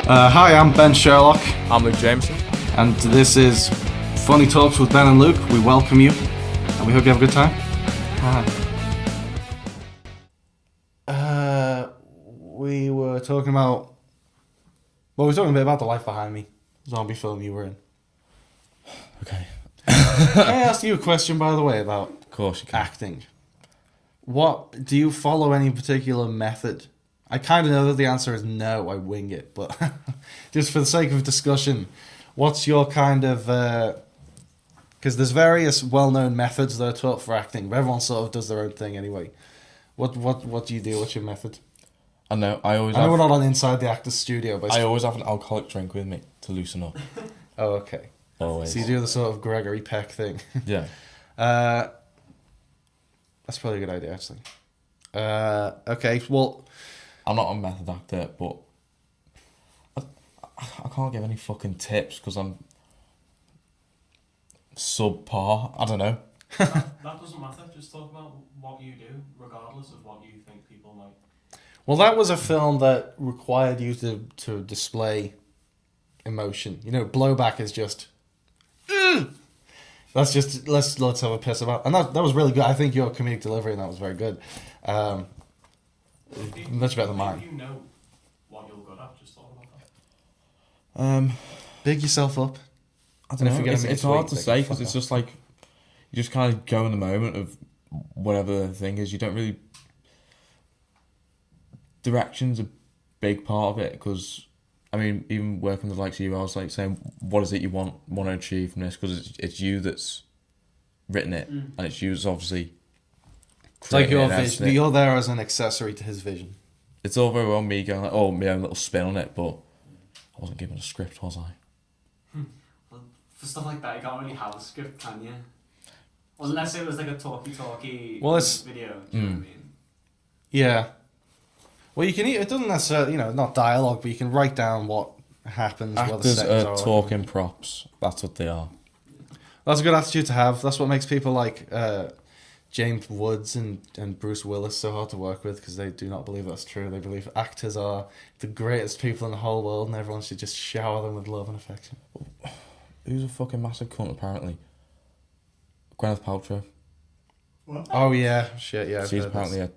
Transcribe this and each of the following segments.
Hi, I'm Ben Sherlock. I'm Luke Jamieson. And this is Funny Talks with Ben and Luke. We welcome you, and we hope you have a good time. We were talking about... Well, we were talking a bit about The Life Behind Me, zombie film you were in. Okay. I asked you a question, by the way, about Of course you can. acting. What do you follow any particular method? I kind of know that the answer is no, I wing it, but just for the sake of discussion, what's your kind of... Because there's various well-known methods that are taught for acting, but everyone sort of does their own thing anyway. What do you do? What's your method? I know we're not on inside the actor's studio, but I always have an alcoholic drink with me to loosen up. Oh, okay. Always. So you do the sort of Gregory Peck thing. Yeah. That's probably a good idea, actually. Okay, well... I'm not a method actor, but I can't give any fucking tips because I'm subpar. I don't know. That doesn't matter. Just talk about what you do, regardless of what you think people might. Well, that was a film that required you to display emotion. You know, Blowback is just... That's just... Let's have a piss about... And that was really good. I think your comedic delivery in that was very good. Much better than mine. If you know what you're good at, just talk about that. Big yourself up. I don't know. It's hard to say because fuck it's off. just like you just kind of go in the moment of whatever the thing is. You don't really... Direction's a big part of it because, I mean, even working with like you, I was like saying, what is it you want to achieve from this? Because it's you that's written it, and it's you that's obviously... It's like your vision. You're there as an accessory to his vision. It's all very well me going like, oh, my own little spin on it, but I wasn't given a script, was I? Well, for stuff like that, you can't really have a script, can you? Well, unless it was like a talky Well, it's... video. Do you know what I mean? Yeah. Well, you can... It doesn't necessarily... not dialogue, but you can write down what happens. Actors are talking props. That's what they are. That's a good attitude to have. That's what makes people like... James Woods and Bruce Willis so hard to work with because they do not believe that's true. They believe actors are the greatest people in the whole world and everyone should just shower them with love and affection. Who's a fucking massive cunt apparently? Gwyneth Paltrow. What? Oh yeah, shit, yeah. She's apparently an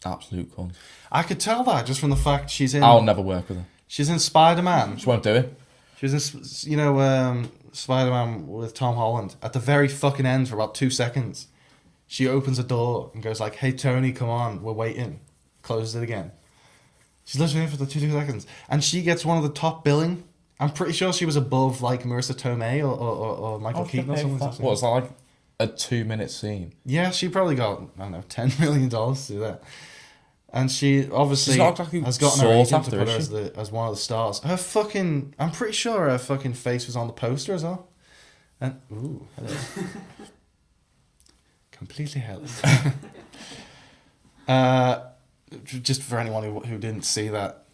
absolute cunt. I could tell that just from the fact she's in... I'll never work with her. She's in Spider-Man. She won't do it. She was in, Spider-Man with Tom Holland. At the very fucking end for about 2 seconds. She opens a door and goes like, hey, Tony, come on, we're waiting. Closes it again. She's literally in for the 2 seconds. And she gets one of the top billing. I'm pretty sure she was above like Marissa Tomei or Michael Keaton or something. What was that, like a 2-minute scene? Yeah, she probably got, I don't know, $10 million to do that. And she obviously She's not exactly has gotten her agent to sought put after, her as one of the stars. Her fucking... I'm pretty sure her fucking face was on the poster as well. And... Ooh, hello. Completely helped. Just for anyone who didn't see that,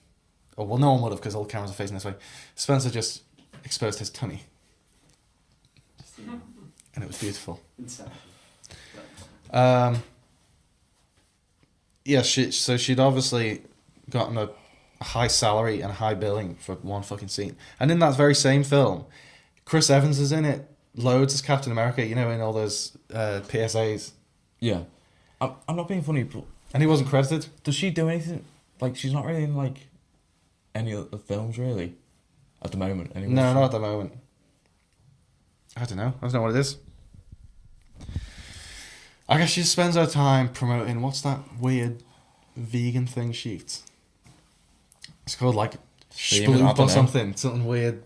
oh well, no one would have because all the cameras are facing this way. Spencer just exposed his tummy, and it was beautiful. Yeah, so she'd obviously gotten a high salary and high billing for one fucking scene, and in that very same film, Chris Evans is in it. Loads as Captain America, in all those PSAs. Yeah. I'm not being funny, but... And he wasn't credited? Does she do anything? Like, she's not really in, like, any of the films, really? At the moment, anyway. No, not at the moment. I don't know. I don't know what it is. I guess she spends her time promoting... What's that weird vegan thing she eats? It's called, like, Sploop or something. Something weird...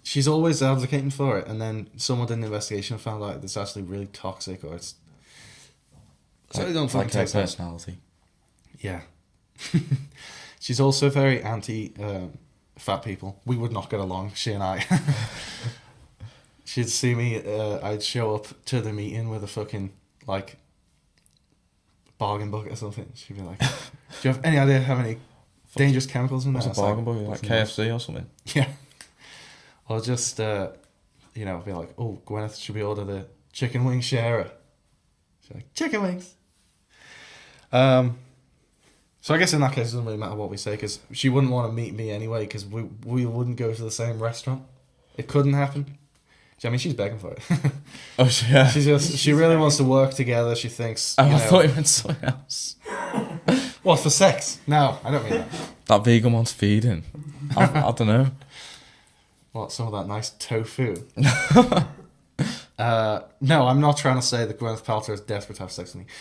She's always advocating for it, and then someone did an investigation and found out it's actually really toxic, or it's... So they don't fucking like her taste that. personality. Yeah. She's also very anti fat people. We would not get along, she and I. She'd see me, I'd show up to the meeting with a fucking, like, bargain book or something. She'd be like, do you have any idea how many dangerous chemicals in there? What's a bargain book? Like KFC or something? Yeah. Or just you know, be like, oh, Gwyneth, should we order the chicken wing sharer? She's like, chicken wings. So I guess in that case, it doesn't really matter what we say, because she wouldn't want to meet me anyway, because we wouldn't go to the same restaurant. It couldn't happen. I mean, she's begging for it. Oh, yeah. She really wants to work together. She thinks. Oh, I thought you meant something else. What, for sex? No, I don't mean that. That vegan one's feeding. I don't know. What, some of that nice tofu? No, I'm not trying to say that Gwyneth Paltrow is desperate to have sex with me.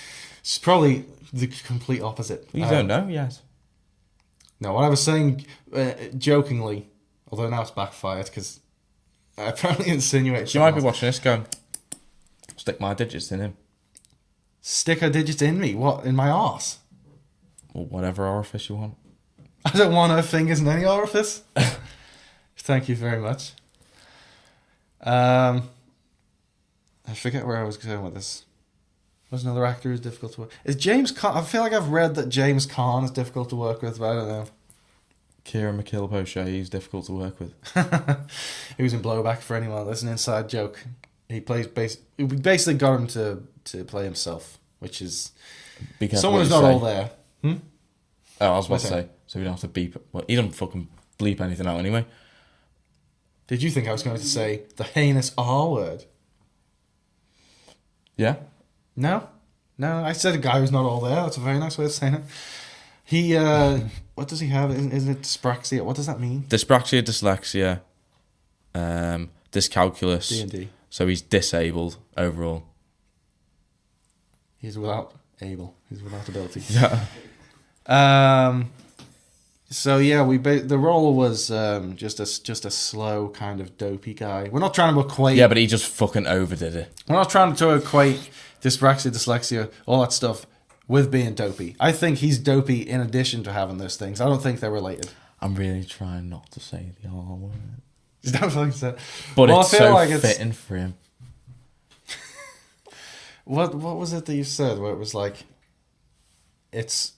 She's probably the complete opposite. You don't know yet. No, what I was saying, jokingly, although now it's backfired, because I apparently insinuated. She might be watching this going, stick my digits in him. Stick her digits in me? What, in my arse? Or whatever orifice you want. I don't want her fingers in any orifice. Thank you very much. I forget where I was going with this. Was another actor who's difficult to work? Is James Caan? I feel like I've read that James Caan is difficult to work with, but I don't know. Kieran McKill-O'Shea, he's difficult to work with. He was in Blowback, for anyone. That's an inside joke. We basically got him to play himself, which is someone who's not all there. Oh, I was about to Okay. say, so we don't have to beep. Well, he doesn't fucking bleep anything out anyway. Did you think I was going to say the heinous R word? Yeah? No, I said a guy who's not all there. That's a very nice way of saying it. He, what does he have? Isn't it dyspraxia? What does that mean? Dyspraxia, dyslexia, dyscalculus. D&D. So he's disabled overall. He's without ability. Yeah. So yeah, the role was just a slow kind of dopey guy. We're not trying to equate. Yeah, but he just fucking overdid it. We're not trying to equate dyspraxia, dyslexia, all that stuff with being dopey. I think he's dopey in addition to having those things. I don't think they're related. I'm really trying not to say the R word. Is that what you said? But Well, it's I feel so like it's- fitting for him. What was it that you said where it was like, it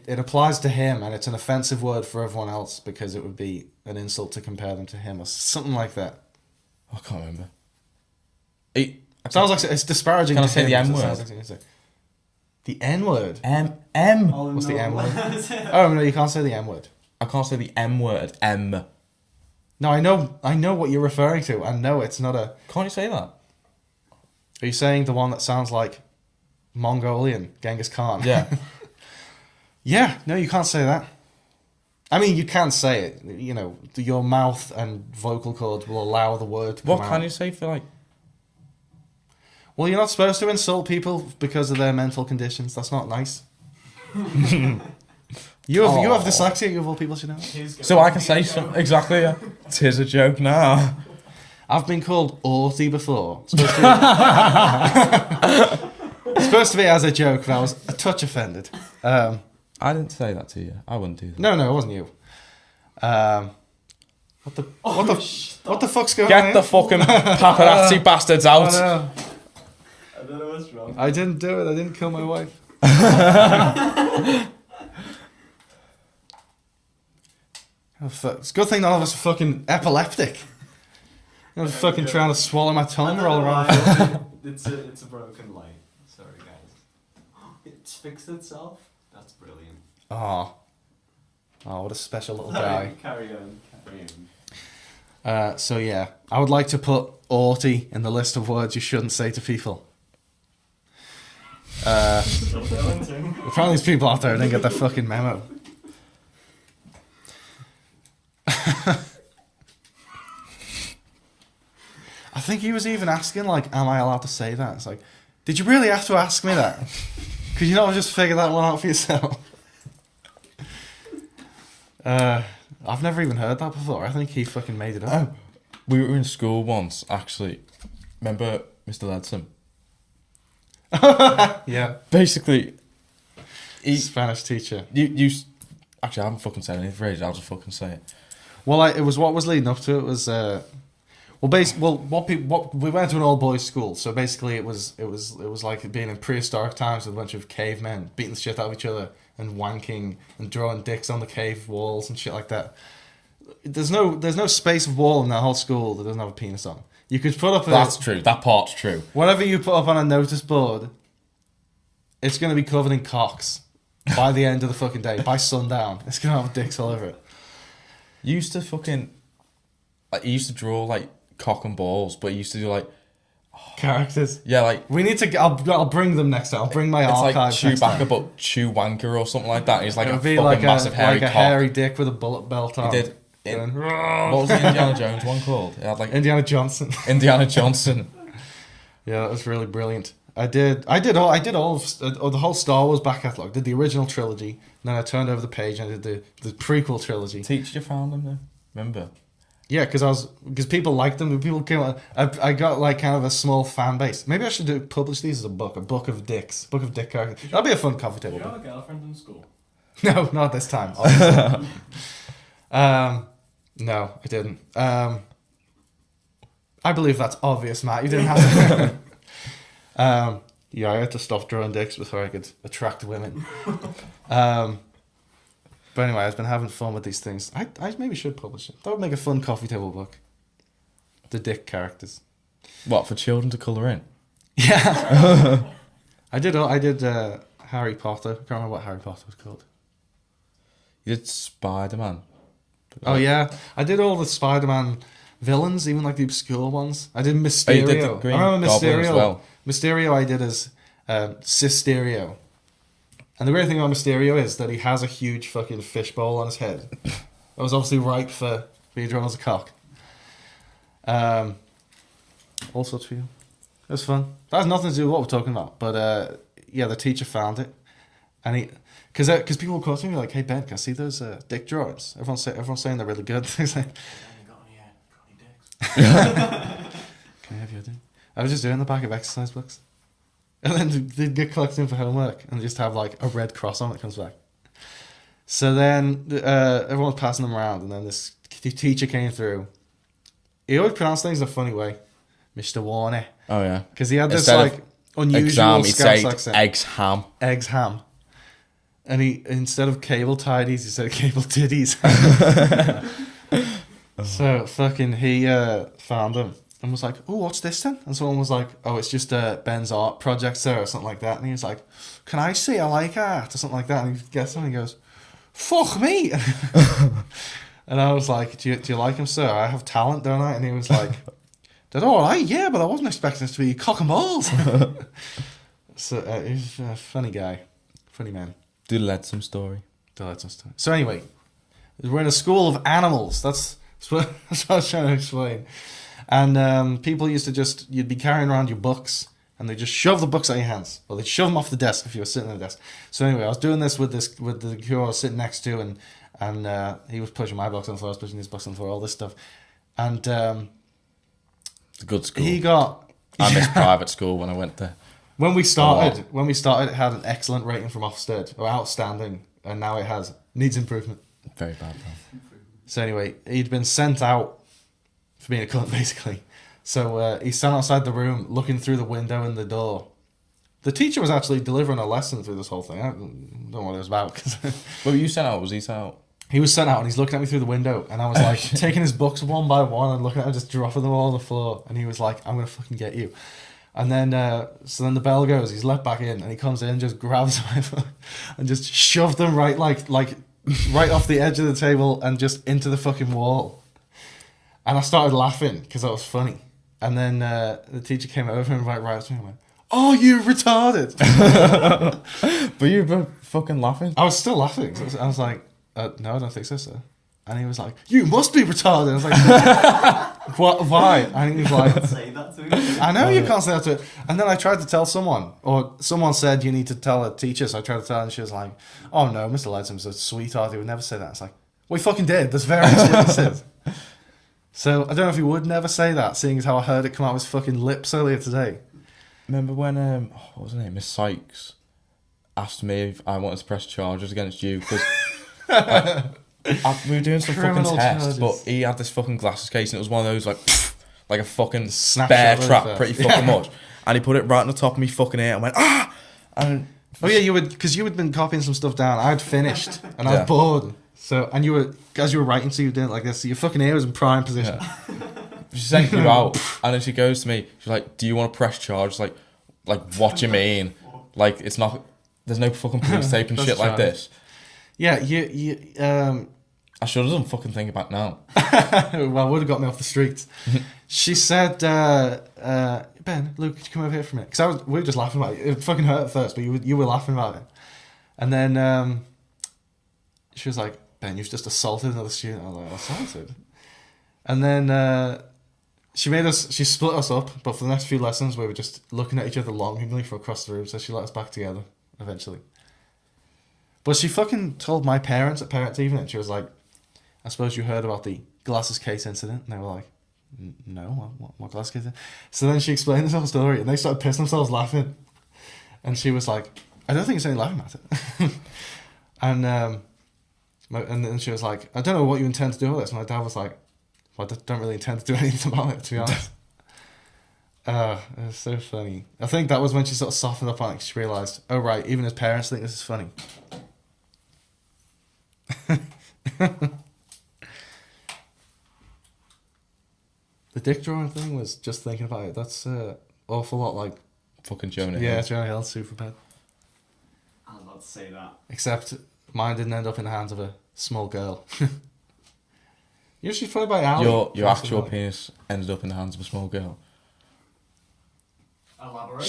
applies to him and it's an offensive word for everyone else because it would be an insult to compare them to him or something like that. I can't remember. Sounds like it's disparaging. Can I to say him, the M so it word? sounds like it's the N word. M. Oh, What's the no. M word? Oh no, you can't say the M word. I can't say the M word. M. No, I know what you're referring to. I know it's not a. Can't you say that? Are you saying the one that sounds like Mongolian Genghis Khan? Yeah. Yeah. No, you can't say that. I mean, you can say it. You know, your mouth and vocal cords will allow the word to come What out. can you say for like? Well, you're not supposed to insult people because of their mental conditions. That's not nice. You have dyslexia. You of all people should know. So I can say something exactly. Yeah. Tis a joke now. I've been called Orty before. It's supposed to be as a joke, but I was a touch offended. I didn't say that to you. I wouldn't do that. No, it wasn't you. What the fuck's going on Get here? the fucking paparazzi bastards out. Oh, no. I don't know what's wrong. I didn't do it. I didn't kill my wife. Oh, fuck. It's a good thing none of us are fucking epileptic. I was fucking trying to swallow my tongue roll around. It's a broken light. Sorry, guys. It's fixed itself. That's brilliant. Oh, what a special little guy. Carry on. So yeah, I would like to put Orty in the list of words you shouldn't say to people. Apparently there's people out there who didn't get that fucking memo. I think he was even asking, like, am I allowed to say that? It's like, did you really have to ask me that? Could you not just figure that one out for yourself? I've never even heard that before. I think he fucking made it up. We were in school once, actually. Remember Mr. Ledson? Yeah. Basically, Spanish teacher. you. Actually, I haven't fucking said anything for ages. I'll just fucking say it. Well, it was what was leading up to it was what we went to an all boys school, so basically it was like being in prehistoric times with a bunch of cavemen beating the shit out of each other and wanking and drawing dicks on the cave walls and shit like that. there's no space of wall in that whole school that doesn't have a penis on. You could put up That's true. That part's true. whatever you put up on a notice board, it's going to be covered in cocks by the end of the fucking day. By sundown, it's going to have dicks all over it. You used to fucking... Like, you used to draw, like, cock and balls, but you used to do, like... Characters. Yeah, like... We need to... I'll bring them next time. I'll bring my archive It's next like time. Chewbacca, but Chew Wanker or something like that. He's like It a would be fucking like massive hairy like a cock. hairy dick with a bullet belt on. He did. Going, What was the Indiana Jones one called? It had, like, Indiana Johnson. Indiana Johnson. Yeah, that was really brilliant. I did all of the whole Star Wars back catalogue. Did the original trilogy, and then I turned over the page and I did the prequel trilogy. Teacher found them though. Remember? Yeah, because people liked them. People came out. I got like kind of a small fan base. Maybe I should publish these as a book of dicks, book of dick characters. That'd be a fun coffee table Did you book. have a girlfriend in school? No, not this time. Obviously. No, I didn't. I believe that's obvious, Matt. You didn't have to. Yeah, I had to stop drawing dicks before I could attract women. But anyway, I've been having fun with these things. I maybe should publish it. That would make a fun coffee table book. The dick characters. What, for children to colour in? Yeah. I did Harry Potter. I can't remember what Harry Potter was called. You did Spider-Man. Oh yeah, I did all the Spider-Man villains, even like the obscure ones. I did Mysterio. Oh, you did the Green I remember Goblin Mysterio. as well. Mysterio I did as Cysterio. And the great thing about Mysterio is that he has a huge fucking fishbowl on his head. That was obviously ripe for being drawn as a cock. All sorts for you. It was fun. That has nothing to do with what we're talking about. But yeah, the teacher found it. And he... Because people would come up to me like, hey Ben, can I see those dick drawings? Everyone's saying they're really good. He's like, Got any dicks? can I have your dick? I was just doing the back of exercise books. And then they'd get collected in for homework and just have like a red cross on it comes back. So then everyone was passing them around, and then this teacher came through. He always pronounced things in a funny way. Mr. Warner. Oh yeah. Because he had this Instead like unusual exam, he'd Scouse say accent. eggs ham. Eggs ham. And he, instead of cable tidies, he said cable titties. So fucking he found them and was like, oh, what's this then? And someone was like, oh, it's just Ben's art project, sir, or something like that. And he was like, can I see? I like art, or something like that. And he gets them and he goes, fuck me. And I was like, do you like him, sir? I have talent, don't I? And he was like, they're all right, yeah, but I wasn't expecting this to be cock and balls. So he's a funny guy. Funny man. Do lead some story. So anyway, we're in a school of animals. That's what I was trying to explain. And people used to you'd be carrying around your books, and they just shove the books out of your hands. Well, they'd shove them off the desk if you were sitting at the desk. So anyway, I was doing this with the girl I was sitting next to, and he was pushing my books on the floor, I was pushing his books on the floor, all this stuff. And It's a good school. he got... I missed private school when I went there. When we started, it had an excellent rating from Ofsted, or outstanding, and now it has needs improvement. Very bad though. So anyway, he'd been sent out for being a cunt, basically. So he sat outside the room, looking through the window and the door. The teacher was actually delivering a lesson through this whole thing. I don't know what it was about. Cause What were you sent out? Was he sent out? he was sent out, and he's looking at me through the window, and I was like taking his books one by one and looking at him, just dropping them all on the floor. And he was like, "I'm gonna fucking get you." And then, so then the bell goes. He's let back in, and he comes in, just grabs my foot, and just shoved them right right off the edge of the table and just into the fucking wall. And I started laughing because that was funny. And then the teacher came over and right up to me and went, "Oh, you retarded!" But you were fucking laughing. I was still laughing. So I was like, "No, I don't think so, sir." And he was like, "You must be retarded." I was like, "What? Why?" And he was like, Say that to me. I know you can't say that to it. And then I tried to tell someone, or someone said you need to tell a teacher, so I tried to tell her, and she was like, "Oh no, Mr. Ledsom's a sweetheart, he would never say that." It's like, well, he fucking did. There's various witnesses. So I don't know if he would never say that, seeing as how I heard it come out of his fucking lips earlier today. Remember when what was her name? Miss Sykes asked me if I wanted to press charges against you because we were doing some Criminal fucking test, charges. but he had this fucking glasses case and it was one of those like a fucking Snapshot bear really trap, fast. pretty fucking much. And he put it right on the top of me fucking ear and went ah. And Oh yeah, because you had been copying some stuff down. I'd finished and I Yeah. was bored, So, and as you were writing, so you did it like this. So your fucking ear was in prime position. Yeah. She's taking you out, and then she goes to me. She's like, "Do you want to press charge?" Like, what do you mean? Like, it's not. There's no fucking police tape and shit like this. Yeah, I should have done fucking think about now. well, would have got me off the streets. She said, Ben, Luke, could you come over here for a minute? Because we were just laughing about it. It fucking hurt at first, but you were laughing about it. And then she was like, Ben, you've just assaulted another student. I was like, assaulted? And then she split us up, but for the next few lessons we were just looking at each other longingly for across the room, so she let us back together eventually. But she fucking told my parents at parents' evening, she was like, I suppose you heard about the glasses case incident? And they were like, no, what glasses case incident? So then she explained this whole story, and they started pissing themselves laughing. And she was like, I don't think it's any laughing at it. And then she was like, I don't know what you intend to do with this. And my dad was like, well, I don't really intend to do anything about it, to be honest. It was so funny. I think that was when she sort of softened up on it, 'cause she realised, oh right, even his parents think this is funny. The dick drawing thing was just thinking about it. That's awful lot like Fucking Jonah. yeah, Hill. Jonah Hill, Superbad. I was about to say that. Except mine didn't end up in the hands of a small girl. Usually played by Ali. Your actual penis ended up in the hands of a small girl. Elaborate.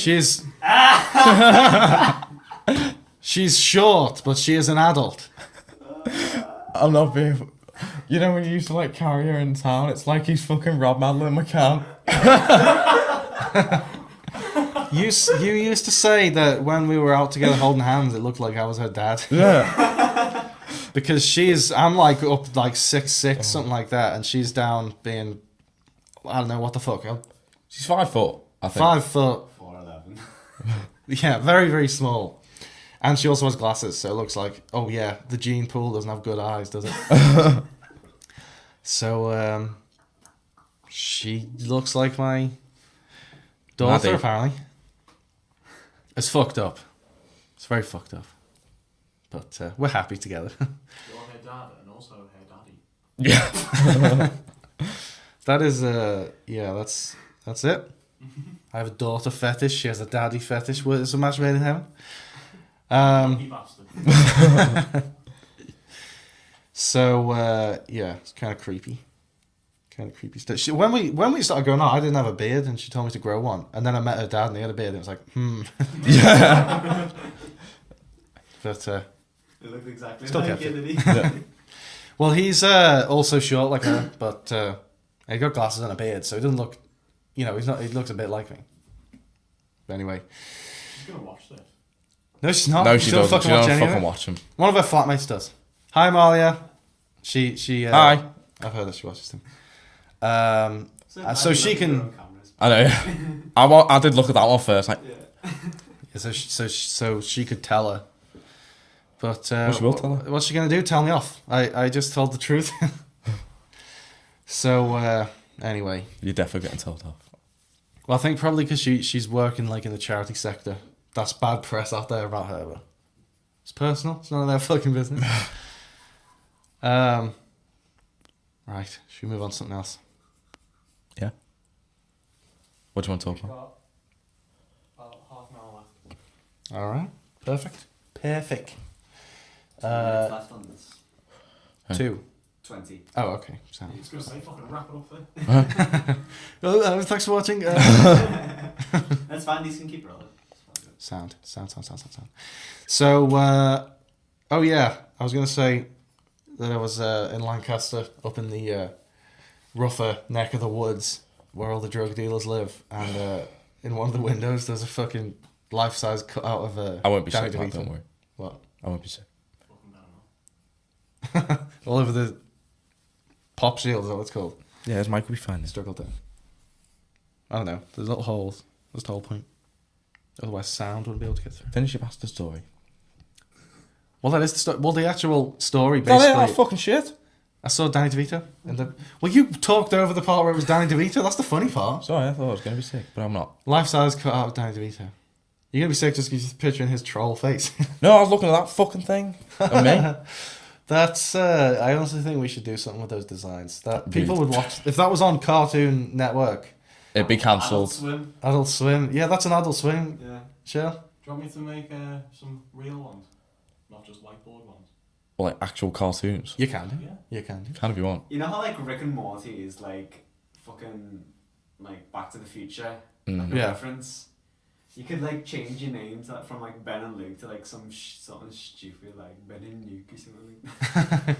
She's short, but she is an adult. I'm not being. You know when you used to like carry her in town, it's like he's fucking Rob Madeline McCann. You used to say that when we were out together holding hands, it looked like I was her dad. Yeah. Because I'm like up like 6'6", something like that, and she's down being, I don't know what the fuck. She's 5 foot, I think. 5 foot. 4'11". Yeah, very, very small. And she also has glasses, so it looks like, oh yeah, the gene pool doesn't have good eyes, does it? So, she looks like my daughter, Maddie. apparently. It's fucked up. It's very fucked up. But we're happy together. You're her dad and also her daddy. Yeah. That is, yeah, that's it. I have a daughter fetish. She has a daddy fetish. It's a match made in heaven. You bastard. So yeah, it's kind of creepy. Kind of creepy stuff. When we started going on, I didn't have a beard, and she told me to grow one. And then I met her dad, and he had a beard, and it was like, Yeah. But It looked exactly Still like kept it, it. did he? Yeah. well, he's also short like her, but he got glasses and a beard, so he doesn't look. He looks a bit like me. But anyway, She's gonna watch this. no, she's not. No, she don't doesn't. She watch don't any of fucking it. watch them. One of her flatmates does. Hi, Malia. She. Hi. I've heard that she watches them. So she can- on cameras. I know. I did look at that one first. Like, Yeah. Yeah, so she could tell her. But Well, she will tell her. What's she gonna do? Tell me off. I just told the truth. So anyway, you're definitely getting told off. well, I think probably because she's working like in the charity sector. That's bad press out there about her. But it's personal. It's none of their fucking business. Right. Should we move on to something else? Yeah. What do you want to talk We've about? got about half an hour left. All right. Perfect. 2 minutes left on this. 2. 20. Oh, okay. Sound. I was gonna say fucking wrap it up there. Well, thanks for watching. That's fine, these can keep rolling. Sound. So, oh yeah, I was going to say that I was in Lancaster, up in the rougher neck of the woods, where all the drug dealers live, and in one of the windows there's a fucking life-size cutout of I won't be Danny sick, Matt, DeVito. don't worry. What? I won't be sick. Fucking down. All over the pop shield, is that what it's called? Yeah, his mic will be fine. Struggled down. I don't know. There's little holes. That's the whole point. Otherwise, sound wouldn't be able to get through. Finish your bastard story. Well, that is the story. Well, the actual story, That basically. ain't fucking shit. I saw Danny DeVito. Well, you talked over the part where it was Danny DeVito. That's the funny part. Sorry, I thought I was going to be sick, but I'm not. Life-size cut out of Danny DeVito. You're going to be sick just because you're picturing his troll face. No, I was looking at that fucking thing. And me. That's. I honestly think we should do something with those designs. That people would watch if that was on Cartoon Network. It'd be Adult cancelled. Swim. Adult Swim. Yeah, that's an Adult Swim. Yeah. Sure. Do you want me to make some real ones? Not just whiteboard ones? Or like actual cartoons. You can do. Yeah. You can do. Can if you want. You know how like Rick and Morty is like fucking like Back to the Future Mm. a Yeah. reference? You could like change your name to, from like Ben and Luke to like something stupid like Ben and Nuke or something.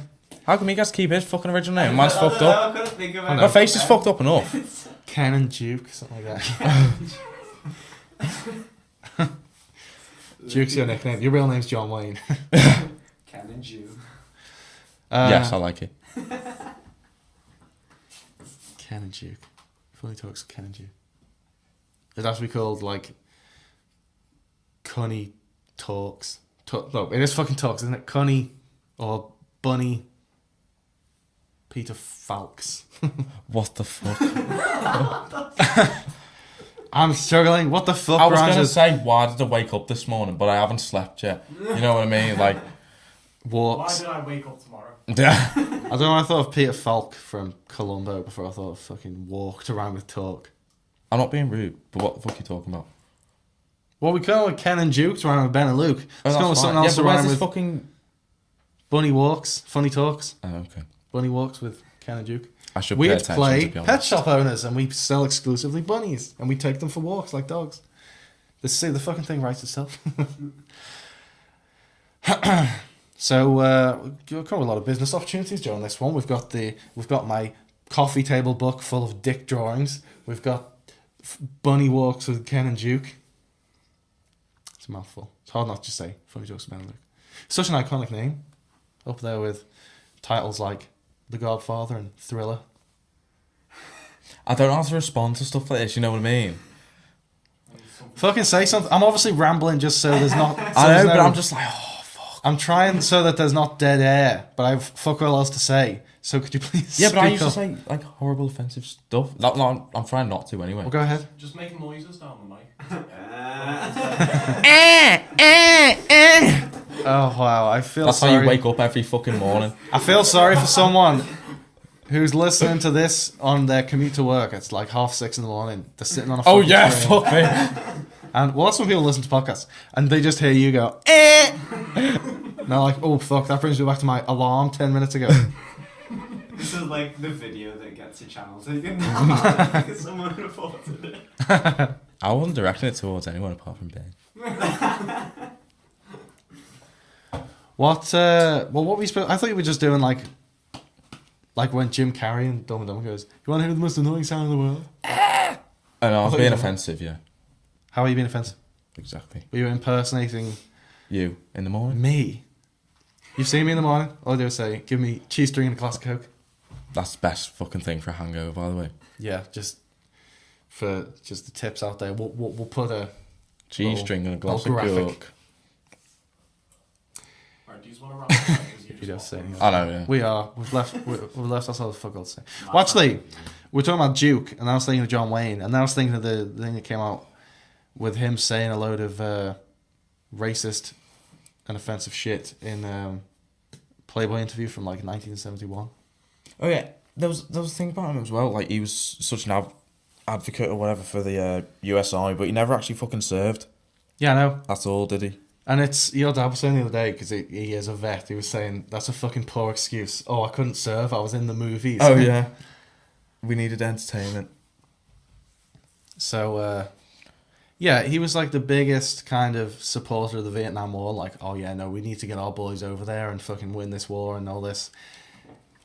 How come he gets to keep his fucking original name? Man's I don't fucked know, up. I couldn't think of I know. My face is fucked up enough. Ken and Duke, something like that. Duke's your nickname. Your real name's John Wayne. Ken and Jew. Yes, I like it. Ken and Duke. Funny talks, Ken and Duke. It has to be called like Cunny Talks. No, it is fucking Talks, isn't it? Cunny or Bunny Peter Falks. What the fuck? I'm struggling. What the fuck, I was rhymes gonna with say, why did I wake up this morning? But I haven't slept yet. You know what I mean? Like, Why walks? did I wake up tomorrow? yeah. I don't know. I thought of Peter Falk from Columbo before I thought of fucking walk to rhyme with talk. I'm not being rude, but what the fuck are you talking about? Well, we call it Ken and Duke to rhyme with Ben and Luke. Let's go with something else yeah, to but where's rhyme this with fucking... Bunny Walks, Funny Talks. Oh, okay. Bunny Walks with Ken and Duke. I should We pay had to attention, play to be pet honest. shop owners and we sell exclusively bunnies and we take them for walks like dogs. The fucking thing writes itself. So we've covered a lot of business opportunities during this one. We've got my coffee table book full of dick drawings. We've got bunny walks with Ken and Duke. It's a mouthful. It's hard not to say. Funny jokes about Luke. Such an iconic name. Up there with titles like The Godfather and Thriller. I don't know how to respond to stuff like this, you know what I mean? Fucking say something. I'm obviously rambling just so there's not. I know, but I'm just like, oh, fuck. I'm trying so that there's not dead air, but I've fuck all else to say. So could you please? Yeah, but I speak used to up? say, like, horrible, offensive stuff. No, I'm trying not to anyway. Well, go ahead. Just make noises down the mic. Oh wow, I feel That's sorry. how you wake up every fucking morning. I feel sorry for someone who's listening to this on their commute to work. It's like 6:30 in the morning. They're sitting on a Oh fucking yeah, train. fuck me. And well, that's when people listen to podcasts and they just hear you go, eh. And they're like, oh fuck, that brings me back to my alarm 10 minutes ago. This is like the video that gets your channel taken down because someone reported it. I wasn't directing it towards anyone apart from Ben. What were we supposed? I thought you were just doing like when Jim Carrey and Dumb and Dumber goes, "You want to hear the most annoying sound in the world?" I know, I was thought being you- offensive, yeah. How are you being offensive? Exactly. Were you impersonating You, in the morning? me? You've seen me in the morning. All I do is say, "Give me cheese string and a glass of Coke." That's the best fucking thing for a hangover, by the way. Yeah, just for just the tips out there. We'll put a G-string and a glass of graphic. Coke. Alright, do you just want to wrap it up? 'Cause You don't say anything. I know, yeah. We are. We've left ourselves fuck all to say. Well, actually, we're talking about Duke, and I was thinking of John Wayne, and I was thinking of the thing that came out with him saying a load of racist and offensive shit in Playboy interview from like 1971. Oh yeah, there was a thing about him as well. Like he was such an advocate or whatever for the USI, but he never actually fucking served. Yeah, I know. That's all, did he? And it's your dad was saying the other day because he is a vet. He was saying that's a fucking poor excuse. Oh, I couldn't serve. I was in the movies. Oh yeah, we needed entertainment. So, yeah, he was like the biggest kind of supporter of the Vietnam War. Like, oh yeah, no, we need to get our boys over there and fucking win this war and all this.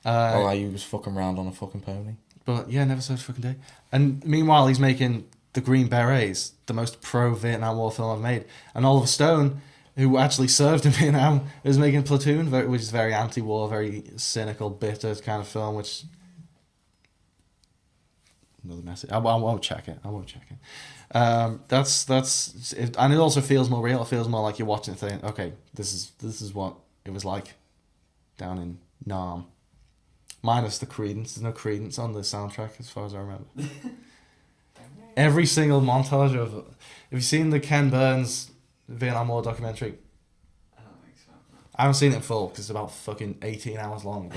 Oh, like he was fucking round on a fucking pony. But yeah, never served a fucking day. And meanwhile, he's making The Green Berets, the most pro-Vietnam War film I've made. And Oliver Stone, who actually served in Vietnam, is making Platoon, which is very anti-war, very cynical, bitter kind of film, which... Another message. I won't check it. That's it, and it also feels more real. It feels more like you're watching it thinking, okay, this is what it was like down in Nam. Minus the Credence. There's no Credence on the soundtrack as far as I remember. Every single montage of... Have you seen the Ken Burns Vietnam War documentary? I don't think so. I haven't seen it in full because it's about fucking 18 hours long.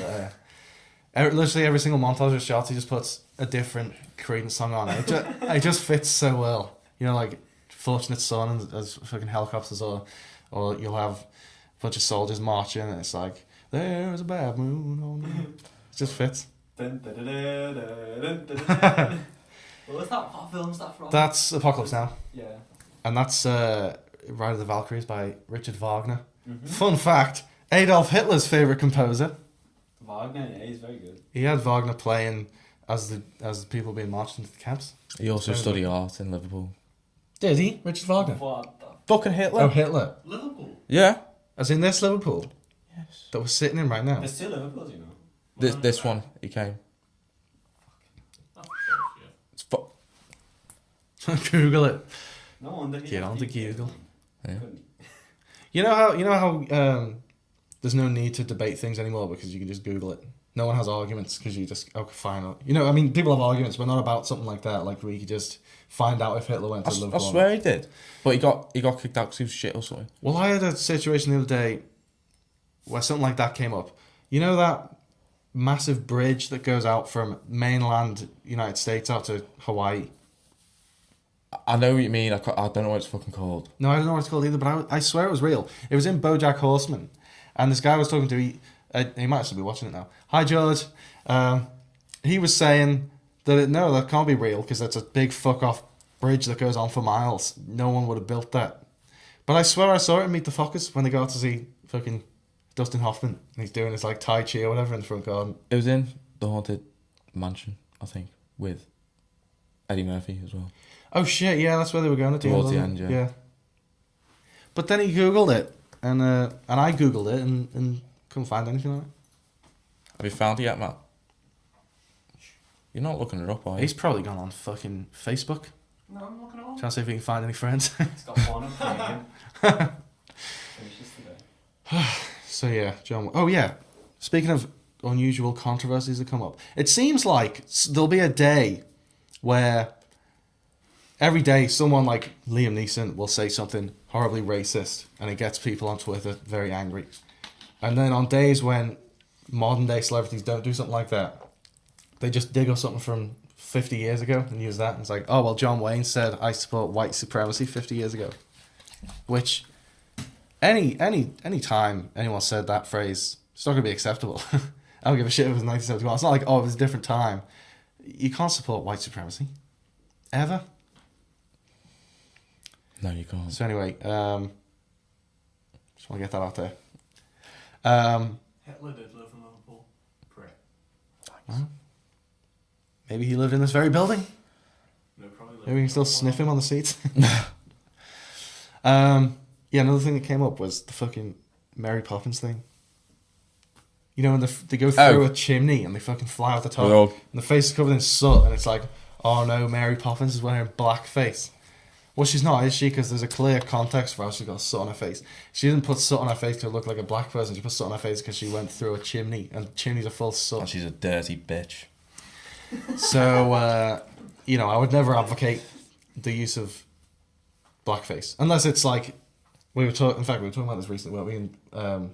But literally every single montage of shots, he just puts a different Creedence song on. It just fits so well. You know, like Fortunate Son as fucking helicopters, or you'll have a bunch of soldiers marching, and it's like there's a bad moon on me. It just fits. What was that? What film's that from? That's Apocalypse Now, Yeah. and that's Ride of the Valkyries by Richard Wagner. Mm-hmm. Fun fact: Adolf Hitler's favorite composer. Wagner, yeah, he's very good. He had Wagner playing as the people being marched into the camps. He also studied art in Liverpool. Did he? Richard Wagner? What the? Fucking Hitler. Oh, Hitler. Liverpool. Yeah. As in this Liverpool Yes. that we're sitting in right now. There's still Liverpool, you know. This one, he came. That's yeah. It's Google it. No wonder. Get on to Google. Yeah. You know how there's no need to debate things anymore because you can just Google it. No one has arguments because you just fine. You know, I mean, people have arguments, but not about something like that. Like where you could just find out if Hitler went to I Liverpool. swear he did, but he got kicked out because he was shit or something. Well, I had a situation the other day where something like that came up. You know that massive bridge that goes out from mainland United States out to Hawaii? I know what you mean. I don't know what it's fucking called. No, I don't know what it's called either, but I swear it was real. It was in BoJack Horseman, and this guy I was talking to, he might actually be watching it now. Hi, George. He was saying that that can't be real because that's a big fuck-off bridge that goes on for miles. No one would have built that. But I swear I saw it in Meet the Fockers when they got to see fucking Dustin Hoffman, and he's doing his like Tai Chi or whatever in the front garden. It was in the Haunted Mansion, I think, with Eddie Murphy as well. Oh shit, yeah, that's where they were going at the Towards end. the end, yeah. But then he Googled it, and I Googled it, and couldn't find anything on it. Have you found it yet, Matt? You're not looking it up, are you? He's probably gone on fucking Facebook. No, I'm looking at all. Trying to see if he can find any friends. It's got one up there. Finishes today. So yeah, John. Oh yeah. Speaking of unusual controversies that come up, it seems like there'll be a day where every day someone like Liam Neeson will say something horribly racist, and it gets people on Twitter very angry. And then on days when modern day celebrities don't do something like that, they just dig up something from 50 years ago and use that. And it's like, oh well, John Wayne said I support white supremacy 50 years ago, which any time anyone said that phrase, it's not gonna be acceptable. I don't give a shit if it was 1971. It's not like, oh, it was a different time. You can't support white supremacy ever. No, you can't. So anyway, just want to get that out there. Hitler did live in Liverpool. Prick. Well, maybe he lived in this very building. No, probably lived Maybe we in can still Liverpool. sniff him on the seats. Yeah, another thing that came up was the fucking Mary Poppins thing. You know, when they go through a chimney and they fucking fly out the top, Well, and the face is covered in soot, and it's like, oh no, Mary Poppins is wearing blackface. Well, she's not, is she? Because there's a clear context for how she got soot on her face. She didn't put soot on her face to look like a black person. She put soot on her face because she went through a chimney, and chimneys are full of soot. and she's a dirty bitch. So, you know, I would never advocate the use of blackface. Unless it's like, we were talking about this recently, weren't we, on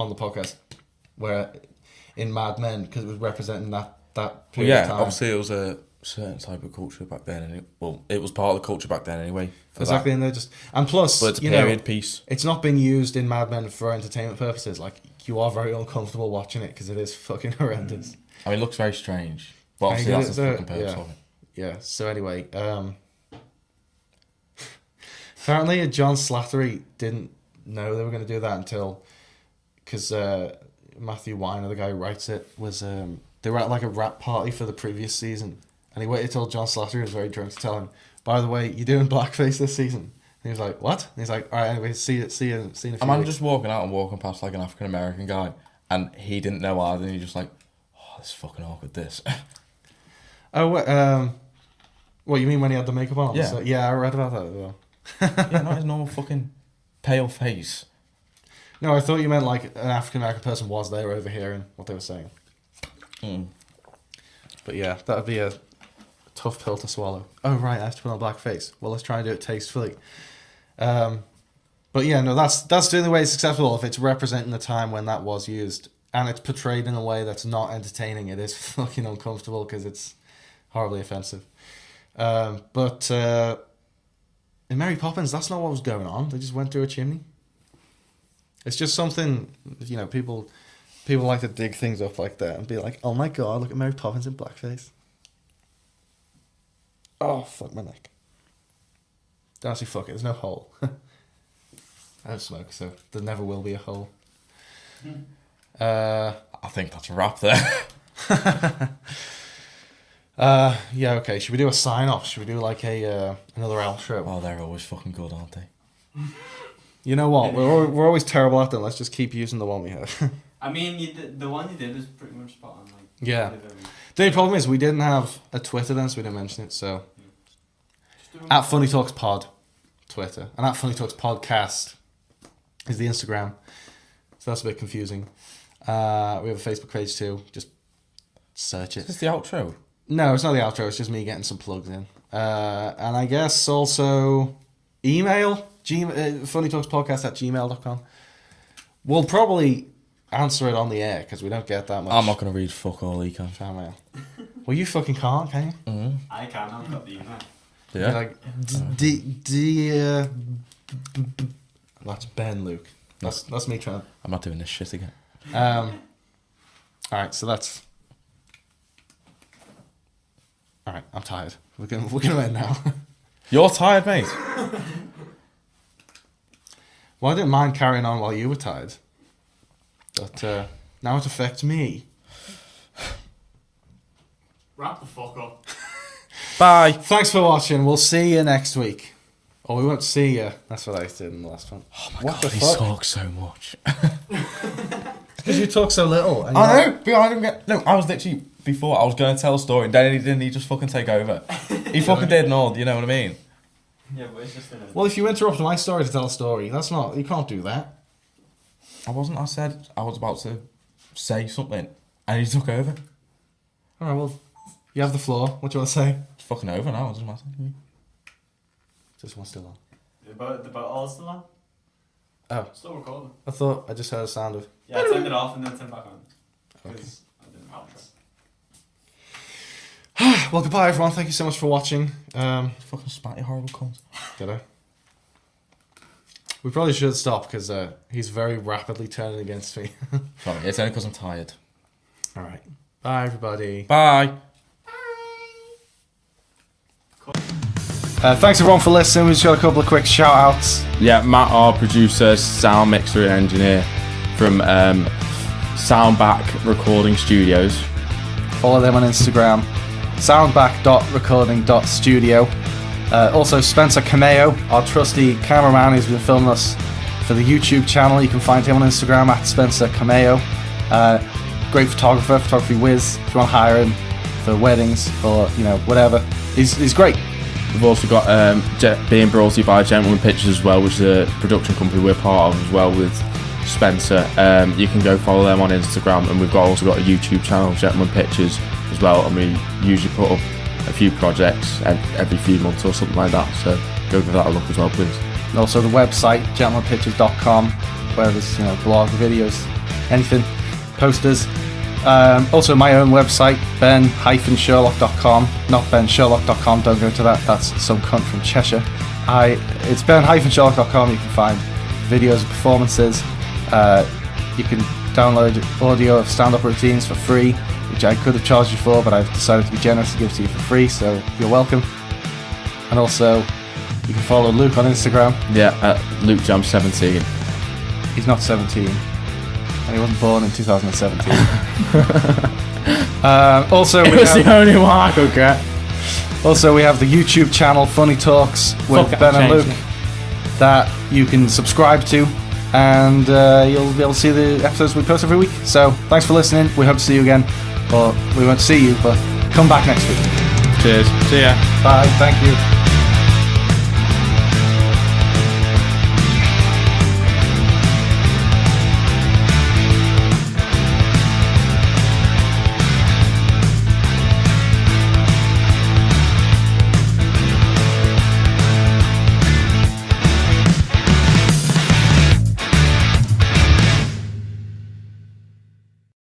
the podcast, where in Mad Men, because it was representing that Well, period of yeah, time. obviously it was a certain type of culture back then, and it was part of the culture back then anyway. for Exactly, that. and they're just, and plus, But it's a you period know, piece. it's not being used in Mad Men for entertainment purposes. Like, you are very uncomfortable watching it because it is fucking horrendous. I mean, it looks very strange. But obviously I that's get the it, fucking purpose yeah. of it. Yeah, so anyway, apparently John Slattery didn't know they were going to do that until, because Matthew Weiner, the guy who writes it, was they were at like a rap party for the previous season, and he waited till John Slattery was very drunk to tell him, by the way, you're doing blackface this season. And he was like, what? And he's like, all right, anyway, see you in a few I'm weeks. just walking out and walking past like an African American guy, and he didn't know either, and he's just like, oh, this is fucking awkward, this. Oh, what you mean when he had the makeup on? Yeah. So, yeah, I read about that as well. Yeah, not his normal fucking pale face. No, I thought you meant like an African American person was there overhearing what they were saying. Mm. But yeah, that would be a tough pill to swallow. Oh right, I have to put on a black face. Well, let's try and do it tastefully. But yeah, no, that's the only way it's acceptable if it's representing the time when that was used and it's portrayed in a way that's not entertaining. It is fucking uncomfortable because it's horribly offensive. But in Mary Poppins, that's not what was going on. They just went through a chimney. It's just something, you know, people like to dig things up like that and be like, oh my god, look at Mary Poppins in blackface. Oh, fuck my neck. Don't actually fuck it, there's no hole. I don't smoke, so there never will be a hole. I think that's a wrap there. Yeah, okay. Should we do a sign off? Should we do like a another outro? Oh, they're always fucking good, aren't they? You know what? We're always terrible at them. Let's just keep using the one we have. I mean, the one you did was pretty much spot on. Like, Yeah. The only problem is we didn't have a Twitter then, so we didn't mention it. So at Funny Talks Pod, Twitter, and at Funny Talks Podcast is the Instagram. So that's a bit confusing. We have a Facebook page too. Just search it. Is this the outro? No, it's not the outro. It's just me getting some plugs in. And I guess also email funnytalkspodcast@gmail.com. We'll probably answer it on the air because we don't get that much. I'm not going to read fuck all, you can. Fan mail. Well, you fucking can't, can you? Mm-hmm. I can. I've got the email. Yeah. You're like, that's Ben, Luke. That's me trying. I'm not doing this shit again. All right, so that's. All right, I'm tired. We're gonna end now. You're tired, mate. Well, I didn't mind carrying on while you were tired, but now it affects me. Wrap the fuck up. Bye. Thanks for watching. We'll see you next week. Or we won't see you. That's what I did in the last one. Oh my What god, the he fuck? talks so much. Because you talk so little. And I know, but I didn't get. No, I was literally before I was going to tell a story, and then he just fucking take over. He fucking did and all. You know what I mean? Yeah, but it's just in a... Well, if you interrupt my story to tell a story, that's not. You can't do that. I wasn't. I said I was about to say something, and he took over. All right. Well, you have the floor. What do you want to say? It's fucking over now. It doesn't matter. Just one still on. The boat all still on? Oh, Still recording. I thought I just heard a sound of. Yeah, I turned it off and then turned it back on. Because I didn't outro. Well, goodbye, everyone. Thank you so much for watching. Fucking spat, you horrible cunt. Did I? We probably should stop because he's very rapidly turning against me. Sorry, it's only because I'm tired. All right. Bye, everybody. Bye. Thanks everyone for listening. We've just got a couple of quick shout outs. Yeah, Matt, our producer, sound mixer and engineer from Soundback Recording Studios. Follow them on Instagram. Soundback.recording.studio. Also Spencer Cammayo, our trusty cameraman who's been filming us for the YouTube channel. You can find him on Instagram at Spencer Cammayo. Great photographer, photography whiz. If you want to hire him for weddings or whatever, he's great. We've also got being brought to you by Gentleman Pictures as well, which is a production company we're part of as well with Spencer. You can go follow them on Instagram, and we've also got a YouTube channel, Gentleman Pictures, as well, and we usually put up a few projects every few months or something like that, so go give that a look as well, please. And also the website, gentlemanpictures.com, where there's blog, videos, anything, posters. Also my own website, ben-sherlock.com, not bensherlock.com, don't go to that, that's some cunt from Cheshire. It's ben-sherlock.com. You can find videos of performances. You can download audio of stand-up routines for free, which I could have charged you for, but I've decided to be generous and give it to you for free, so you're welcome. And also, you can follow Luke on Instagram. Yeah, at LukeJam17. He's not 17. And he wasn't born in 2017. Also, It was the only one I could get. Also, we have the YouTube channel Funny Talks with Fuck it, Ben I'm and Luke changing that you can subscribe to, and you'll be able to see the episodes we post every week. So, thanks for listening. We hope to see you again. Or we won't see you, but come back next week. Cheers. See ya. Bye. Thank you.